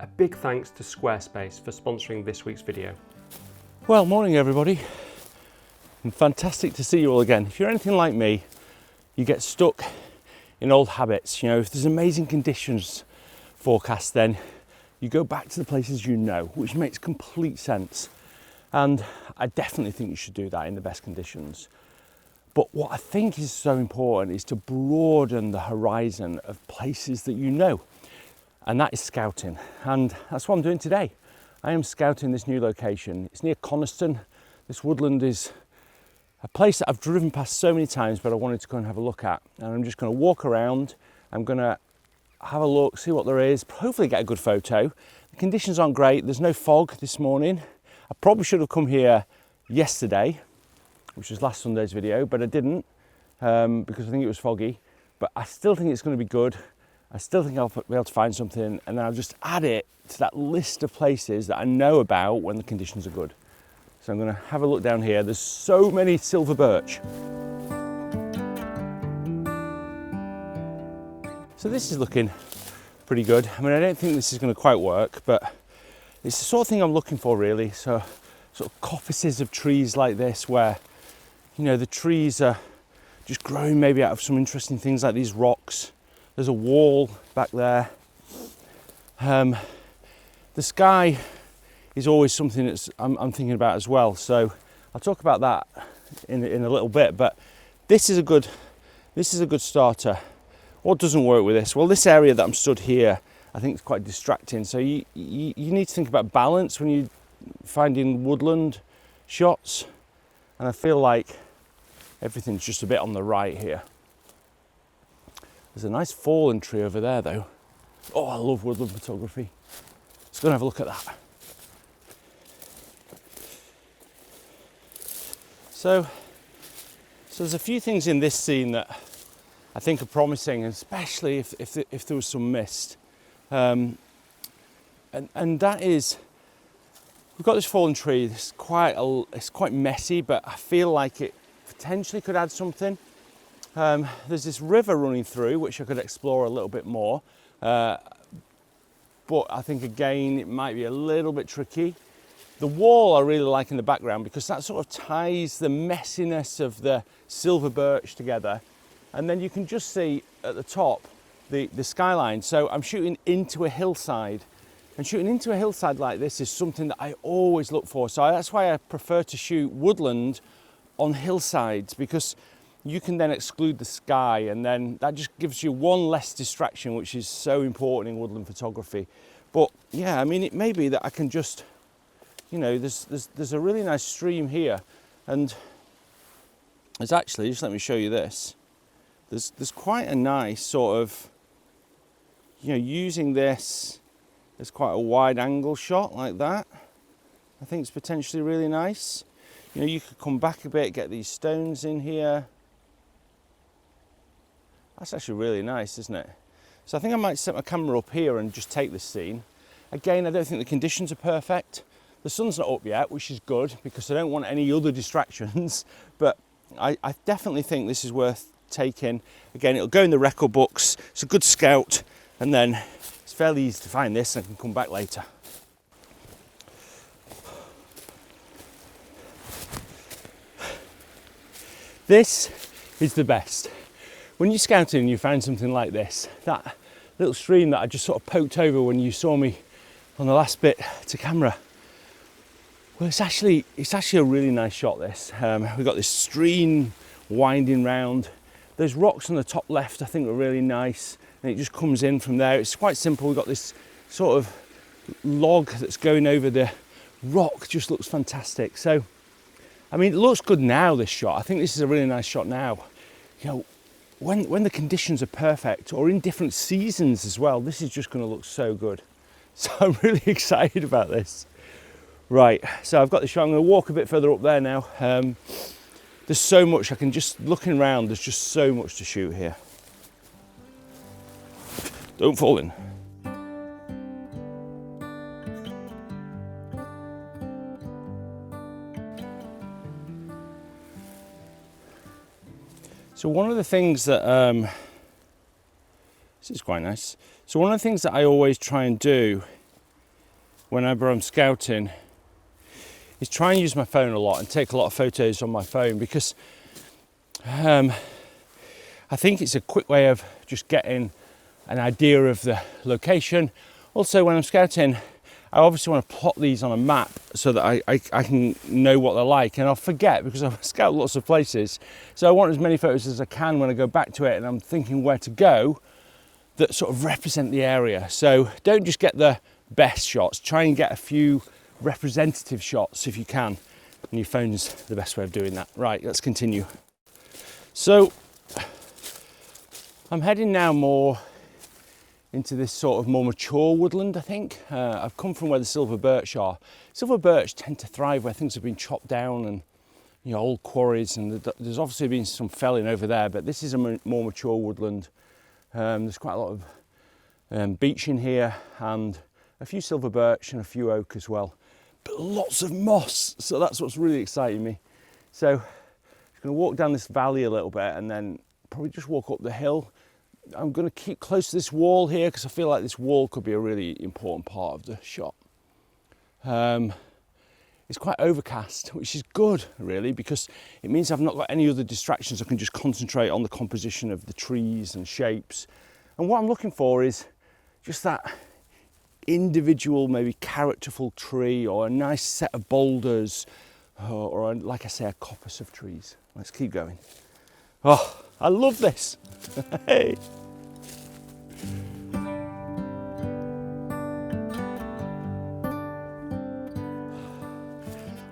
A big thanks to Squarespace for sponsoring this week's video. Well, morning everybody, and fantastic to see you all again. If you're anything like me, you get stuck in old habits. You know, if there's amazing conditions forecast, then you go back to the places you know, which makes complete sense. And I definitely think you should do that in the best conditions. But what I think is so important is to broaden the horizon of places that you know. And that is scouting. And that's what I'm doing today. I am scouting this new location. It's near Coniston. This woodland is a place that I've driven past so many times, but I wanted to go and have a look at. And I'm just going to walk around. I'm going to have a look, see what there is, hopefully get a good photo. The conditions aren't great. There's no fog this morning. I probably should have come here yesterday, which was last Sunday's video, but I didn't because I think it was foggy. But I still think it's going to be good. I still think I'll be able to find something, and then I'll just add it to that list of places that I know about when the conditions are good. So I'm going to have a look down here. There's so many silver birch. So this is looking pretty good. I mean, I don't think this is going to quite work, but it's the sort of thing I'm looking for really. So sort of coppices of trees like this where, you know, the trees are just growing maybe out of some interesting things like these rocks. There's a wall back there. The sky is always something that I'm thinking about as well. So I'll talk about that in a little bit. But this is a good starter. What doesn't work with this? Well, this area that I'm stood here, I think is quite distracting. So you need to think about balance when you're finding woodland shots. And I feel like everything's just a bit on the right here. There's a nice fallen tree over there though. Oh, I love woodland photography. Let's go and have a look at that. So there's a few things in this scene that I think are promising, especially if there was some mist. And that is, we've got this fallen tree. It's quite messy, but I feel like it potentially could add something. There's this river running through, which I could explore a little bit more. But I think, again, it might be a little bit tricky. The wall I really like in the background because that sort of ties the messiness of the silver birch together. And then you can just see at the top the skyline. So I'm shooting into a hillside. And shooting into a hillside like this is something that I always look for. So that's why I prefer to shoot woodland on hillsides, because you can then exclude the sky, and then that just gives you one less distraction, which is so important in woodland photography. But yeah, I mean, it may be that I can just, you know, there's a really nice stream here, and there's actually, just let me show you this. There's quite a nice sort of, you know, using this as quite a wide angle shot like that. I think it's potentially really nice. You know, you could come back a bit, get these stones in here. That's actually really nice, isn't it? So I think I might set my camera up here and just take this scene. Again, I don't think the conditions are perfect. The sun's not up yet, which is good because I don't want any other distractions. But I definitely think this is worth taking. Again, it'll go in the record books. It's a good scout, and then it's fairly easy to find this and I can come back later. This is the best. When you're scouting and you find something like this, that little stream that I just sort of poked over when you saw me on the last bit to camera, well, it's actually a really nice shot, this. We've got this stream winding round. Those rocks on the top left I think are really nice, and it just comes in from there. It's quite simple. We've got this sort of log that's going over the rock, just looks fantastic. So, I mean, it looks good now, this shot. I think this is a really nice shot now. You know, when the conditions are perfect, or in different seasons as well, this is just going to look so good. So I'm really excited about this. Right, so I've got the shot. I'm going to walk a bit further up there now. There's so much, I can just, looking around, there's just so much to shoot here. Don't fall in. So one of the things that, this is quite nice. So one of the things that I always try and do whenever I'm scouting is try and use my phone a lot and take a lot of photos on my phone, because I think it's a quick way of just getting an idea of the location. Also, when I'm scouting, I obviously want to plot these on a map so that I can know what they're like, and I'll forget because I scout lots of places. So I want as many photos as I can when I go back to it and I'm thinking where to go that sort of represent the area. So don't just get the best shots, try and get a few representative shots if you can, and your phone's the best way of doing that. Right, let's continue. So I'm heading now more into this sort of more mature woodland, I think. I've come from where the silver birch are. Silver birch tend to thrive where things have been chopped down and, you know, old quarries, and there's obviously been some felling over there, but this is a more mature woodland. There's quite a lot of beech in here and a few silver birch and a few oak as well, but lots of moss, so that's what's really exciting me. So I'm going to walk down this valley a little bit and then probably just walk up the hill. I'm going to keep close to this wall here because I feel like this wall could be a really important part of the shot. It's quite overcast, which is good really, because it means I've not got any other distractions. I can just concentrate on the composition of the trees and shapes. And what I'm looking for is just that individual, maybe characterful tree, or a nice set of boulders, or like I say, a coppice of trees. Let's keep going. Oh, I love this. Hey.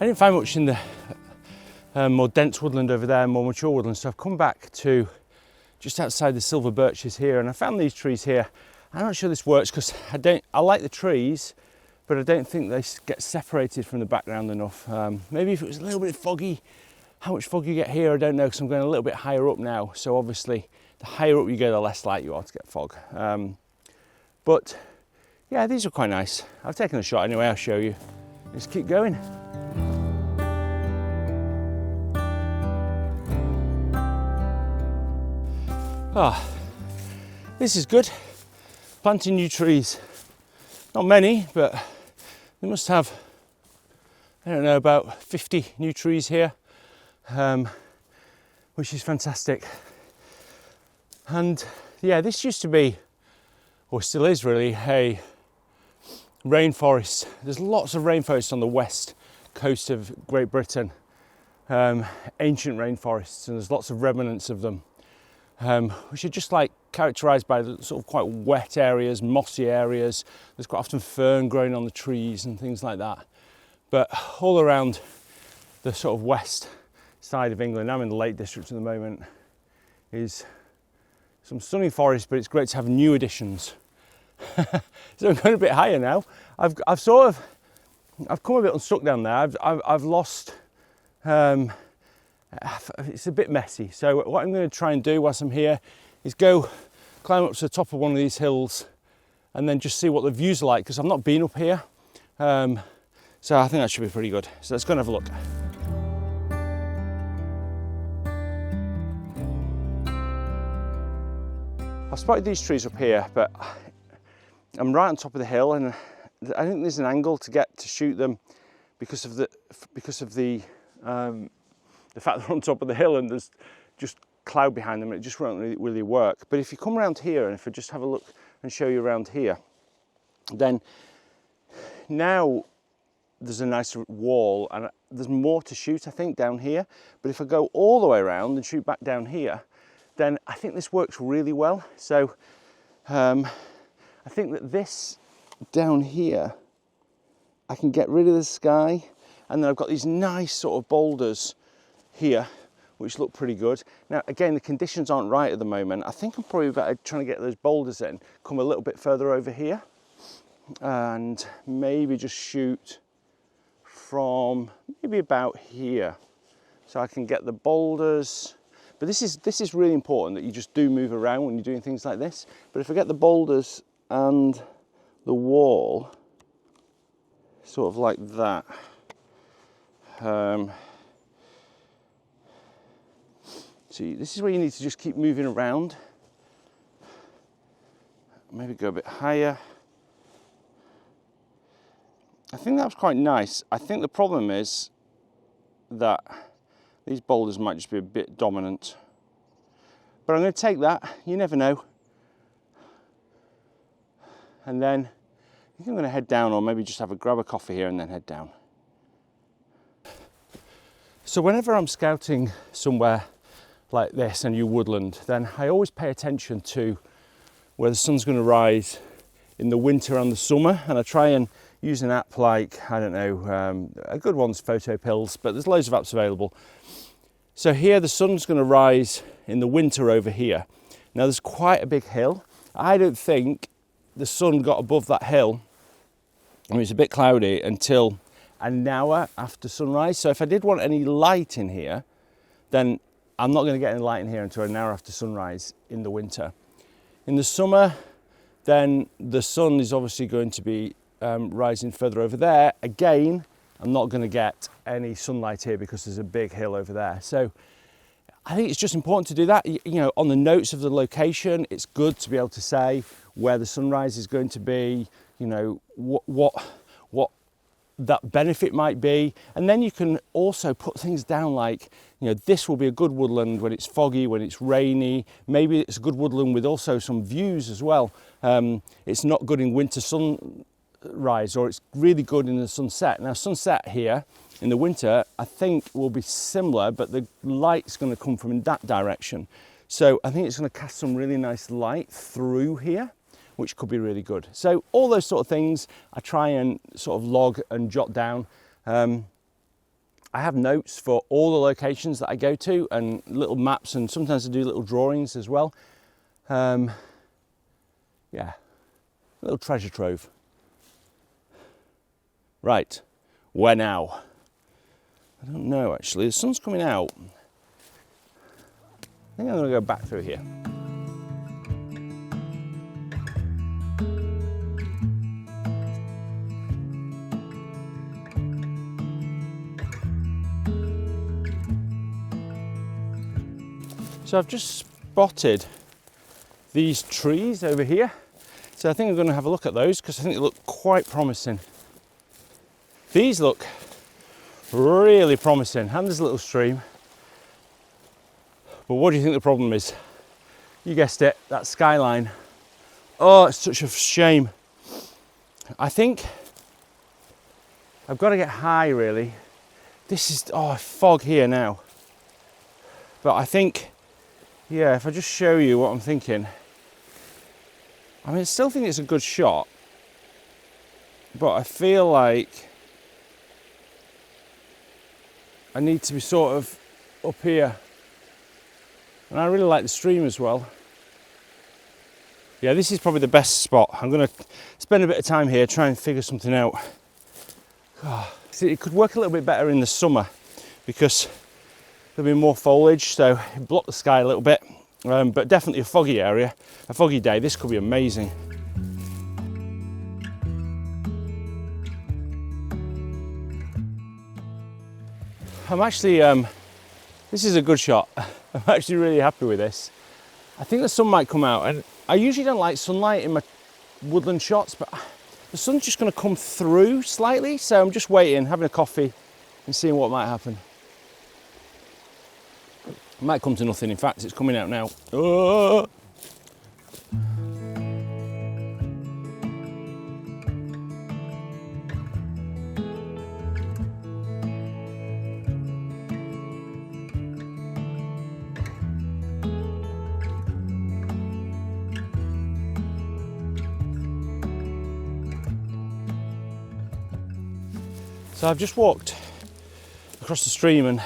I didn't find much in the more dense woodland over there, more mature woodland, so I've come back to just outside the silver birches here, and I found these trees here. I'm not sure this works because I like the trees, but I don't think they get separated from the background enough. Maybe if it was a little bit foggy. How much fog you get here, I don't know, because I'm going a little bit higher up now. So obviously, the higher up you go, the less likely you are to get fog. But yeah, these are quite nice. I've taken a shot anyway, I'll show you. Just keep going. Ah, this is good. Planting new trees. Not many, but they must have, I don't know, about 50 new trees here. Which is fantastic. And yeah, this used to be, or still is really, a rainforest. There's lots of rainforests on the west coast of Great Britain, ancient rainforests, and there's lots of remnants of them, which are just like characterised by the sort of quite wet areas, mossy areas. There's quite often fern growing on the trees and things like that. But all around the sort of west side of England, I'm in the Lake District at the moment, is some stunning forest, but it's great to have new additions. So I'm going a bit higher now. I've come a bit unstuck down there. I've lost, it's a bit messy. So what I'm going to try and do whilst I'm here is go climb up to the top of one of these hills and then just see what the views are like, because I've not been up here. So I think that should be pretty good. So let's go and have a look. I've spotted these trees up here, but I'm right on top of the hill, and I think there's an angle to get to shoot them because of the fact they're on top of the hill and there's just cloud behind them. It just won't really work. But if you come around here, and if I just have a look and show you around here, then now there's a nice wall and there's more to shoot, I think, down here. But if I go all the way around and shoot back down here, then I think this works really well. So I think that this down here, I can get rid of the sky, and then I've got these nice sort of boulders here, which look pretty good. Now, again, the conditions aren't right at the moment. I think I'm probably better trying to get those boulders in, come a little bit further over here, and maybe just shoot from maybe about here. So I can get the boulders. But this is really important that you just do move around when you're doing things like this. But if I get the boulders and the wall sort of like that, see, this is where you need to just keep moving around. Maybe go a bit higher. I think that was quite nice. I think the problem is that these boulders might just be a bit dominant. But I'm going to take that, you never know. And then I think I'm going to head down, or maybe just grab a coffee here and then head down. So whenever I'm scouting somewhere like this, a new woodland, then I always pay attention to where the sun's going to rise in the winter and the summer, and I try and use an app like, I don't know, a good one's Photo Pills, but there's loads of apps available. So here the sun's going to rise in the winter over here. Now there's quite a big hill. I don't think the sun got above that hill, I mean it's a bit cloudy, until an hour after sunrise. So if I did want any light in here, then I'm not going to get any light in here until an hour after sunrise in the winter. In the summer, then the sun is obviously going to be rising further over there. Again, I'm not going to get any sunlight here because there's a big hill over there. So I think it's just important to do that. You know, on the notes of the location, it's good to be able to say where the sunrise is going to be, you know, what that benefit might be. And then you can also put things down like, you know, this will be a good woodland when it's foggy, when it's rainy. Maybe it's a good woodland with also some views as well. It's not good in winter sunrise, or it's really good in the sunset. Now sunset here in the winter, I think will be similar, but the light's going to come from in that direction. So I think it's going to cast some really nice light through here, which could be really good. So all those sort of things I try and sort of log and jot down. I have notes for all the locations that I go to and little maps, and sometimes I do little drawings as well. Yeah, a little treasure trove. Right, where now? I don't know actually, the sun's coming out. I think I'm going to go back through here. So I've just spotted these trees over here. So I think I'm going to have a look at those because I think they look quite promising. These look really promising, and there's a little stream. But what do you think the problem is? You guessed it, that skyline. Oh, it's such a shame. I think I've got to get high really. This is, fog here now. But I think, yeah, if I just show you what I'm thinking. I mean, I still think it's a good shot, but I feel like I need to be sort of up here. And I really like the stream as well. Yeah, this is probably the best spot. I'm going to spend a bit of time here, try and figure something out. See, it could work a little bit better in the summer because there'll be more foliage, so it block the sky a little bit. But definitely a foggy area, a foggy day, this could be amazing. I'm actually, this is a good shot. I'm actually really happy with this. I think the sun might come out, and I usually don't like sunlight in my woodland shots, but the sun's just going to come through slightly, so I'm just waiting, having a coffee and seeing what might happen. It might come to nothing, in fact it's coming out now. Oh! So I've just walked across the stream and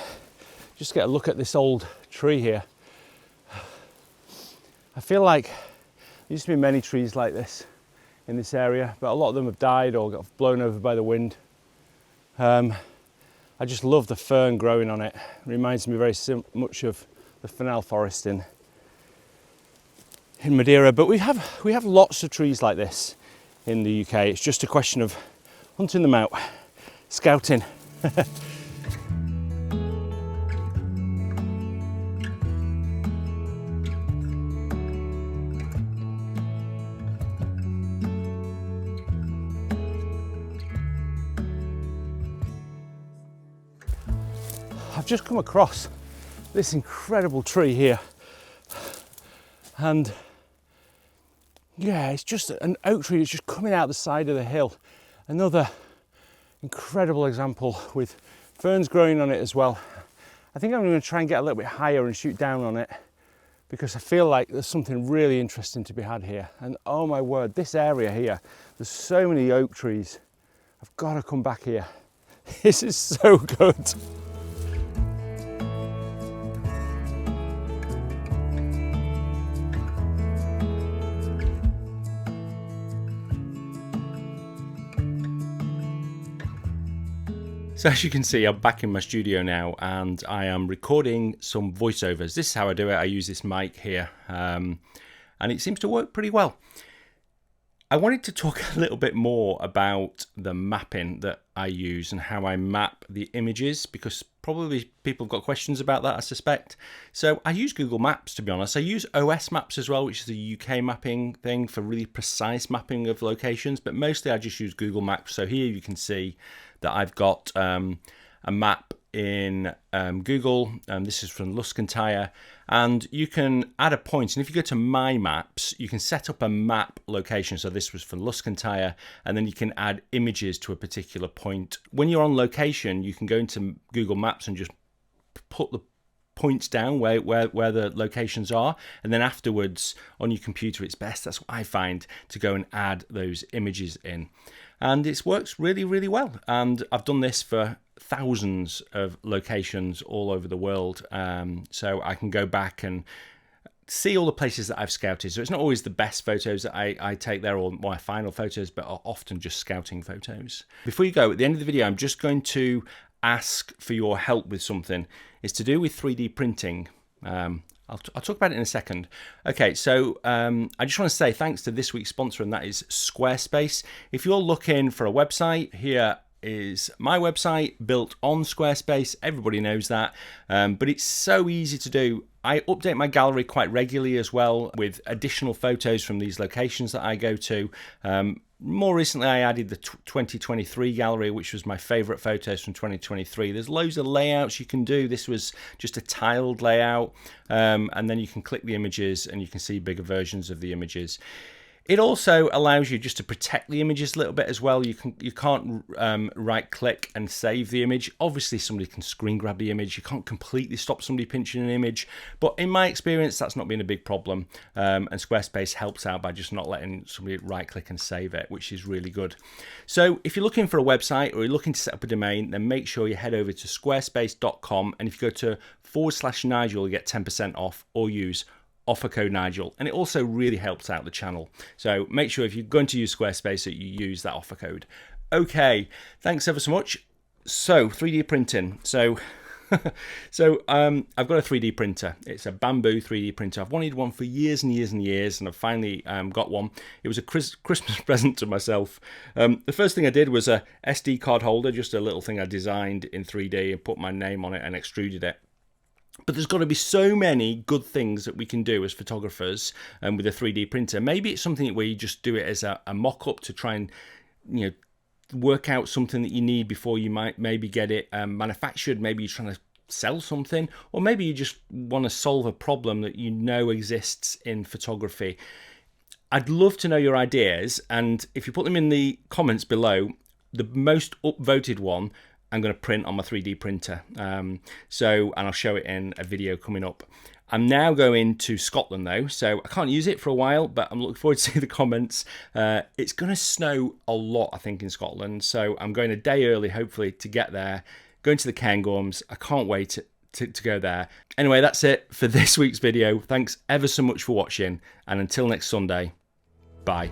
just get a look at this old tree here. I feel like there used to be many trees like this in this area, but a lot of them have died or got blown over by the wind. I just love the fern growing on it. It reminds me very much of the fennel forest in Madeira, but we have lots of trees like this in the UK. It's just a question of hunting them out. Scouting. I've just come across this incredible tree here, and yeah, it's just an oak tree that's just coming out the side of the hill. Another incredible example with ferns growing on it as well. I think I'm going to try and get a little bit higher and shoot down on it, because I feel like there's something really interesting to be had here. And oh my word, this area here, there's so many oak trees. I've got to come back here. This is so good. So as you can see, I'm back in my studio now and I am recording some voiceovers. This is how I do it. I use this mic here and it seems to work pretty well. I wanted to talk a little bit more about the mapping that I use and how I map the images, because probably people have got questions about that, I suspect. So I use Google Maps, to be honest. I use OS Maps as well, which is a UK mapping thing for really precise mapping of locations, but mostly I just use Google Maps. So here you can see that I've got a map in Google. This is from Luskentyre, and you can add a point, and if you go to My Maps, you can set up a map location. So this was from Luskentyre, and then you can add images to a particular point. When you're on location, you can go into Google Maps and just put the points down where the locations are, and then afterwards on your computer, it's best, that's what I find, to go and add those images in. And it works really, really well. And I've done this for thousands of locations all over the world. So I can go back and see all the places that I've scouted. So it's not always the best photos that I take there or my final photos, but are often just scouting photos. Before you go, at the end of the video, I'm just going to ask for your help with something. It's to do with 3D printing. I'll talk about it in a second. Okay, so I just want to say thanks to this week's sponsor, and that is Squarespace. If you're looking for a website, here is my website built on Squarespace. Everybody knows that, but it's so easy to do. I update my gallery quite regularly as well with additional photos from these locations that I go to. More recently, I added the 2023 gallery, which was my favourite photos from 2023. There's loads of layouts you can do. This was just a tiled layout, and then you can click the images and you can see bigger versions of the images. It also allows you just to protect the images a little bit as well. You can't right click and save the image. Obviously somebody can screen grab the image. You can't completely stop somebody pinching an image, but in my experience that's not been a big problem, and Squarespace helps out by just not letting somebody right click and save it, which is really good. So if you're looking for a website or you're looking to set up a domain, then make sure you head over to squarespace.com, and if you go to /Nigel, you get 10% off, or use offer code Nigel, and it also really helps out the channel. So make sure if you're going to use Squarespace that you use that offer code. Okay, thanks ever so much. So 3D printing. So I've got a 3D printer. It's a bamboo 3D printer. I've wanted one for years and years and years, and I've finally got one. It was a Christmas present to myself. The first thing I did was a SD card holder, just a little thing I designed in 3D and put my name on it and extruded it. But there's got to be so many good things that we can do as photographers with a 3D printer. Maybe it's something where you just do it as a mock-up to try and, work out something that you need before you might maybe get it manufactured. Maybe you're trying to sell something, or maybe you just want to solve a problem that you know exists in photography. I'd love to know your ideas, and if you put them in the comments below, the most upvoted one I'm going to print on my 3D printer. And I'll show it in a video coming up. I'm now going to Scotland though, so I can't use it for a while, but I'm looking forward to see the comments. It's going to snow a lot, I think, in Scotland, so I'm going a day early, hopefully, to get there. Going to the Cairngorms. I can't wait to go there. Anyway, that's it for this week's video. Thanks ever so much for watching, and until next Sunday, bye.